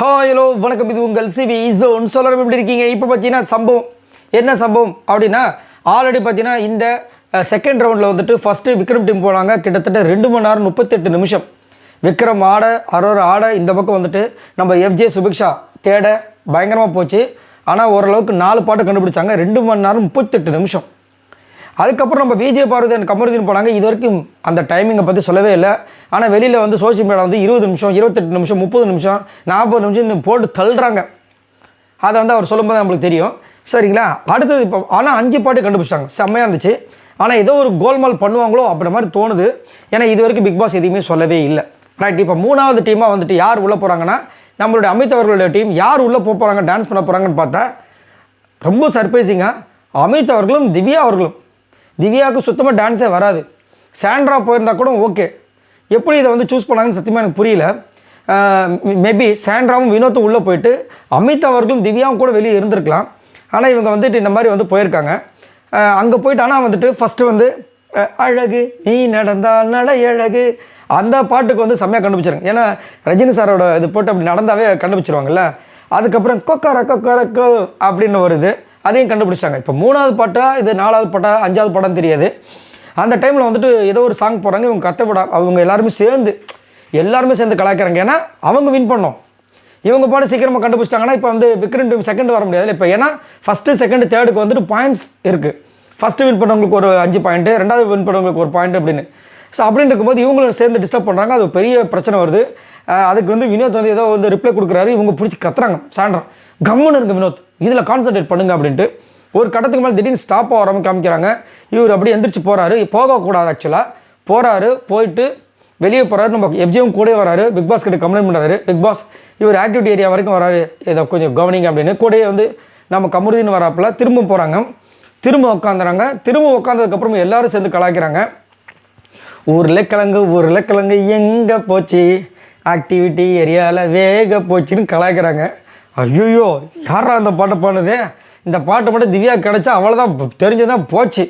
Hi hello வணக்கம், இது உங்கள் சிவி ஜோன். சொல்லணும் எப்படி இருக்கீங்க? இப்போ பார்த்தீங்கன்னா சம்பவம் என்ன சம்பவம் அப்படின்னா, ஆல்ரெடி பார்த்தீங்கன்னா இந்த செகண்ட் ரவுண்டில் வந்துட்டு ஃபஸ்ட்டு விக்ரம் டீம் போனாங்க. கிட்டத்தட்ட 2 மணி நேரம் 38 நிமிஷம் விக்ரம் ஆட அரோரா ஆட, இந்த பக்கம் வந்துட்டு நம்ம எஃப்ஜே சுபிக்ஷா தேட பயங்கரமாக போச்சு. ஆனால் ஓரளவுக்கு 4 பாட்டு கண்டுபிடிச்சாங்க. 2 மணி நேரம் 38 நிமிஷம். அதுக்கப்புறம் நம்ம விஜய் பார்வதி அண்ட் கமருதீன் போனாங்க. இது வரைக்கும் அந்த டைமிங்கை பற்றி சொல்லவே இல்லை. ஆனால் வெளியில் வந்து சோஷியல் மீடியா வந்து 20 நிமிஷம் 28 நிமிஷம் 30 நிமிஷம் 40 நிமிஷம் போட்டு தள்ளுறாங்க. அதை வந்து அவர் சொல்லும்போது நம்மளுக்கு தெரியும். சரிங்களா? அடுத்தது இப்போ ஆனால் 5 பாட்டு கண்டுபிடிச்சிட்டாங்க. செம்மையாக இருந்துச்சு. ஆனால் ஏதோ ஒரு கோல்மால் பண்ணுவாங்களோ அப்படின்ற மாதிரி தோணுது. ஏன்னா இது வரைக்கும் பிக் பாஸ் எதுவுமே சொல்லவே இல்லை. ரைட், இப்போ 3வது டீமாக வந்துட்டு யார் உள்ளே போகிறாங்கன்னா, நம்மளுடைய அமித் அவர்களுடைய டீம். யார் உள்ளே போக போகிறாங்க, டான்ஸ் பண்ண போகிறாங்கன்னு பார்த்தா ரொம்ப சர்ப்ரைசிங்காக அமித் அவர்களும் திவ்யா அவர்களும். திவ்யாவுக்கு சுத்தமாக டான்ஸே வராது. சாண்ட்ரா போயிருந்தால் கூட ஓகே. எப்படி இதை வந்து சூஸ் பண்ணாங்கன்னு சத்தியமாக எனக்கு புரியல. மேபி சாண்ட்ராவும் வினோத்தும் உள்ளே போயிட்டு அமித் அவர்களும் திவ்யாவும் கூட வெளியே இருந்திருக்கலாம். ஆனால் இவங்க வந்துட்டு இந்த மாதிரி வந்து போயிருக்காங்க. அங்கே போயிட்டு ஆனால் வந்துட்டு ஃபஸ்ட்டு வந்து அழகு நீ நடந்தால் நடை அழகு அந்த பாட்டுக்கு வந்து செம்மையாக கண்டுபிடிச்சிருங்க. ஏன்னா ரஜினி சாரோட இது போட்டு அப்படி நடந்தாவே கண்டுபிடிச்சிருவாங்கல்ல. அதுக்கப்புறம் கொக்கரக்கோ அப்படின்னு வருது, அதையும் கண்டுபிடிச்சாங்க. இப்போ 3வது பாட்டா இது 4வது பாட்டா 5வது பாட்டான்னு தெரியாது. அந்த டைமில் வந்துட்டு ஏதோ ஒரு சாங் போகிறாங்க. இவங்க கத்தவிட அவங்க எல்லாருமே சேர்ந்து கலாய்க்கிறாங்க. ஏன்னா அவங்க வின் பண்ணோம். இவங்க பாட்டு சீக்கிரமாக கண்டுபிடிச்சிட்டாங்கன்னா இப்போ வந்து விக்ரம் டீம் செகண்ட் வர முடியாது. இப்போ ஏன்னா ஃபஸ்ட்டு செகண்ட் தேர்டுக்கு வந்துட்டு பாயிண்ட்ஸ் இருக்குது. ஃபஸ்ட்டு வின் பண்ணவங்களுக்கு ஒரு 5 பாயிண்ட்டு, 2வது வின் பண்ணவங்களுக்கு ஒரு பாயிண்ட் அப்படின்னு. ஸோ அப்படின்னு இருக்கும்போது இவங்களும் சேர்ந்து டிஸ்டர்ப் பண்ணுறாங்க. அது பெரிய பிரச்சனை வருது. அதுக்கு வந்து வினோத் வந்து ஏதோ வந்து ரிப்ளை கொடுக்குறாரு. இவங்க பிடிச்சி கத்துறாங்க. சாண்ட்ரா கம்முன்னு இருங்க வினோத், இதில் கான்சன்ட்ரேட் பண்ணுங்க அப்படின்ட்டு. ஒரு கட்டத்துக்கு மேலே திடீர்னு ஸ்டாப் ஆகாமல் காமிக்கிறாங்க. இவர் அப்படியே எந்திரிச்சு போகிறாரு. போகக்கூடாது ஆக்சுவலாக. போகிறாரு, போயிட்டு வெளியே போகிறாரு. நம்ம எஃப்ஜியும் கூட வராரு. பிக் பாஸ் கிட்ட கம்ப்ளைண்ட் பண்ணுறாரு. பிக் பாஸ் இவர் ஆக்டிவிட்டி ஏரியா வரைக்கும் வராரு, இதை கொஞ்சம் கவனிங்க அப்படின்னு. கூடயே வந்து நம்ம கமருதீன் வராப்பில் திரும்ப போகிறாங்க. திரும்ப உட்காந்துறாங்க. திரும்ப உட்காந்ததுக்கப்புறம் எல்லாரும் சேர்ந்து கலாய்க்கிறாங்க. உருளைக்கிழங்கு எங்கே போச்சு, ஆக்டிவிட்டி ஏரியாவில் வேக போச்சுன்னு கலாய்க்கிறாங்க. ஐயோ, யாரா அந்த பாட்டை பாடுது? இந்த பாட்டு மட்டும் திவ்யா கிடச்சா அவ்வளோதான், தெரிஞ்சுதான் போச்சு.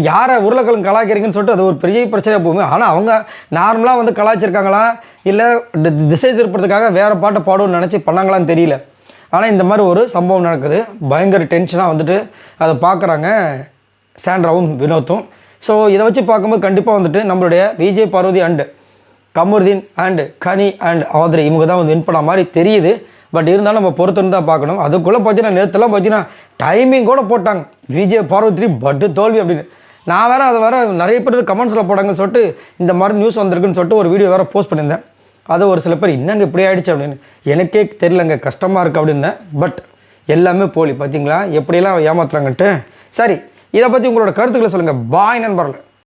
யாரை உருளைக்கிழங்கு கலாய்க்கிறீங்கன்னு சொல்லிட்டு அது ஒரு பெரிய பிரச்சனையாக போகுது. ஆனால் அவங்க நார்மலாக வந்து கலாய்ச்சிருக்காங்களா இல்லை திசை திருப்பறதுக்காக வேறு பாட்டை பாடுவோன்னு நினச்சி பண்ணாங்களான்னு தெரியல. ஆனால் இந்த மாதிரி ஒரு சம்பவம் நடக்குது. பயங்கர டென்ஷனாக வந்துட்டு அதை பார்க்குறாங்க சாண்ட்ராவும் வினோத்தும். ஸோ இதை வச்சு பார்க்கும்போது கண்டிப்பாக வந்துட்டு நம்மளுடைய Vijay Parvati and Kamaruddin and Ghani and Attri இவங்க தான் வந்து வின் பண்ண மாதிரி தெரியுது. பட் இருந்தாலும் நம்ம பொறுத்துன்னு தான் பார்க்கணும். அதுக்குள்ளே பார்த்தீங்கன்னா நேற்றுலாம் பார்த்தீங்கன்னா டைமிங் கூட போட்டாங்க விஜய் பார்வதி பட்டு தோல்வி அப்படின்னு. நான் வேறு அதை வேறு நிறைய பேர் கமெண்ட்ஸில் போட்டாங்கன்னு சொல்லிட்டு இந்த மாதிரி நியூஸ் வந்திருக்குன்னு சொல்லிட்டு ஒரு வீடியோ வேறு போஸ்ட் பண்ணியிருந்தேன். அது ஒரு சில பேர் என்னங்க இப்படி ஆகிடுச்சு அப்படின்னு. எனக்கே தெரியலங்க, கஷ்டமாக இருக்குது அப்படின்னேன். பட் எல்லாமே போலி. பார்த்தீங்களா எப்படியெல்லாம் ஏமாத்துறாங்கன்ட்டு. சரி, இதை பற்றி உங்களோட கருத்துக்களை சொல்லுங்கள். பாய் நண்பர்களே.